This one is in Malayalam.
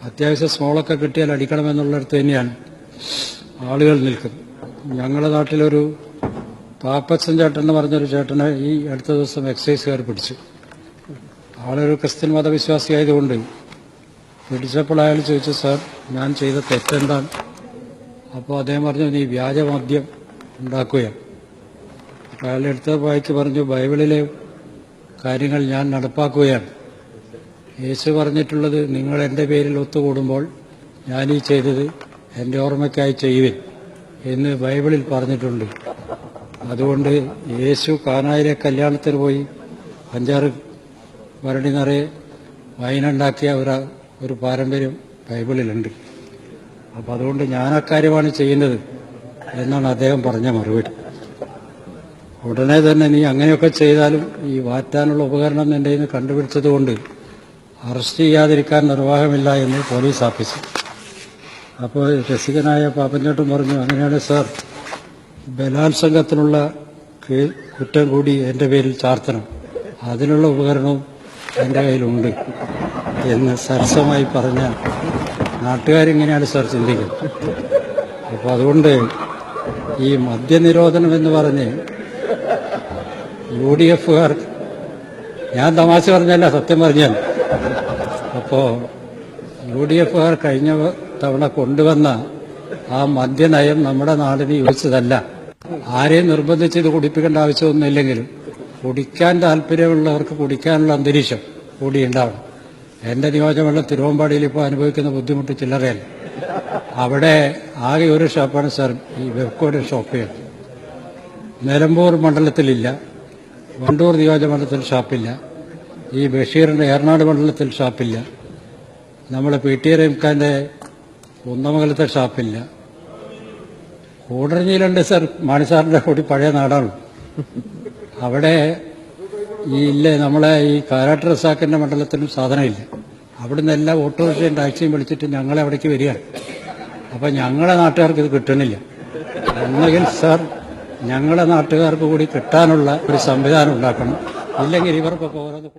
അത്യാവശ്യം സ്മോളൊക്കെ കിട്ടിയാൽ അടിക്കണമെന്നുള്ളിടത്ത് തന്നെയാണ് ആളുകൾ നിൽക്കുന്നത്. ഞങ്ങളുടെ നാട്ടിലൊരു പാപ്പച്ചൻ ചേട്ടൻ എന്ന് പറഞ്ഞൊരു ചേട്ടനെ ഈ അടുത്ത ദിവസം എക്സൈസുകാർ പിടിച്ചു. ആളൊരു ക്രിസ്ത്യൻ മതവിശ്വാസിയായതുകൊണ്ട് പിടിച്ചപ്പോൾ അയാൾ ചോദിച്ചു, സാർ ഞാൻ ചെയ്ത തെറ്റെന്താണ്? അപ്പോൾ അദ്ദേഹം പറഞ്ഞു, നീ വ്യാജമദ്യം ഉണ്ടാക്കുകയാണ്. അപ്പോൾ അയാൾ എടുത്ത വായിച്ച് പറഞ്ഞു, ബൈബിളിലെ കാര്യങ്ങൾ ഞാൻ നടപ്പാക്കുകയാണ്. യേശു പറഞ്ഞിട്ടുള്ളത് നിങ്ങൾ എൻ്റെ പേരിൽ ഒത്തുകൂടുമ്പോൾ ഞാനീ ചെയ്തത് എൻ്റെ ഓർമ്മയ്ക്കായി ചെയ്യുവിൻ എന്ന് ബൈബിളിൽ പറഞ്ഞിട്ടുണ്ട്. അതുകൊണ്ട് യേശു കാനായിലെ കല്യാണത്തിന് പോയി 5-6 ഭരണി നിറയെ വൈനുണ്ടാക്കിയ ഒരു പാരമ്പര്യം ബൈബിളിലുണ്ട്. അപ്പോൾ അതുകൊണ്ട് ഞാൻ അക്കാര്യമാണ് ചെയ്യുന്നത് എന്നാണ് അദ്ദേഹം പറഞ്ഞ മറുപടി. ഉടനെ തന്നെ നീ അങ്ങനെയൊക്കെ ചെയ്താലും ഈ വാറ്റാനുള്ള ഉപകരണം എൻ്റെ കയ്യിൽ നിന്ന് കണ്ടുപിടിച്ചതുകൊണ്ട് അറസ്റ്റ് ചെയ്യാതിരിക്കാൻ നിർവാഹമില്ല എന്ന് പോലീസ് ഓഫീസർ. അപ്പോൾ രസികനായ പാപ്പൻചേട്ടൻ പറഞ്ഞു, അങ്ങനെയാണ് സാർ, ബലാത്സംഗത്തിനുള്ള കുറ്റം കൂടി എൻ്റെ പേരിൽ ചാർത്തണം, അതിനുള്ള ഉപകരണവും എൻ്റെ കയ്യിലുണ്ട് എന്ന് സരസമായി പറഞ്ഞ നാട്ടുകാരിങ്ങനെയാണ് സാർ ചിന്തിക്കുന്നത്. അപ്പോൾ അതുകൊണ്ട് ഈ മദ്യനിരോധനം എന്ന് പറഞ്ഞ് UDFകാർ, ഞാൻ തമാശ പറഞ്ഞല്ല, സത്യം പറഞ്ഞാൽ, അപ്പോൾ UDFകാർ കഴിഞ്ഞ തവണ കൊണ്ടുവന്ന ആ മദ്യനയം നമ്മുടെ നാടിന് യോജിച്ചതല്ല. ആരെയും നിർബന്ധിച്ച് ഇത് കുടിപ്പിക്കേണ്ട ആവശ്യമൊന്നുമില്ലെങ്കിലും കുടിക്കാൻ താല്പര്യമുള്ളവർക്ക് കുടിക്കാനുള്ള അന്തരീക്ഷം കൂടി ഉണ്ടാവണം. എൻ്റെ നിയോജകമണ്ഡലം തിരുവമ്പാടിയിൽ ഇപ്പോൾ അനുഭവിക്കുന്ന ബുദ്ധിമുട്ട് ചില്ലറയല്ല. അവിടെ ആകെ ഒരു ഷോപ്പാണ് സാർ ഈ വെബ്കോയുടെ ഷോപ്പ്. നിലമ്പൂർ മണ്ഡലത്തിലില്ല, വണ്ടൂർ നിയോജകമണ്ഡലത്തിൽ ഷാപ്പില്ല, ഈ ബഷീറിൻ്റെ ഏറനാട് മണ്ഡലത്തിൽ ഷാപ്പില്ല, നമ്മുടെ PT റഹീംഖാൻ്റെ കുന്നമംഗലത്തെ ഷാപ്പില്ല. കൂടരഞ്ഞിയിലുണ്ട് സാർ, മാണിസാറിൻ്റെ കൂടി പഴയ നാടാണ്. അവിടെ നമ്മളെ ഈ കാരാട്ട് റസാക്കിൻ്റെ മണ്ഡലത്തിലും സാധനമില്ല. അവിടുന്ന് എല്ലാ ഓട്ടോറിക്ഷയും ടാക്സിയും വിളിച്ചിട്ട് ഞങ്ങളെ അവിടേക്ക് വരികയാണ്. അപ്പം ഞങ്ങളെ നാട്ടുകാർക്ക് ഇത് കിട്ടണില്ല. ഒന്നുകിൽ സാർ ഞങ്ങളെ നാട്ടുകാർക്ക് കൂടി കിട്ടാനുള്ള ഒരു സംവിധാനം ഉണ്ടാക്കണം, ഇല്ലെങ്കിൽ ഇവർക്കൊക്കെ ഓരോന്ന്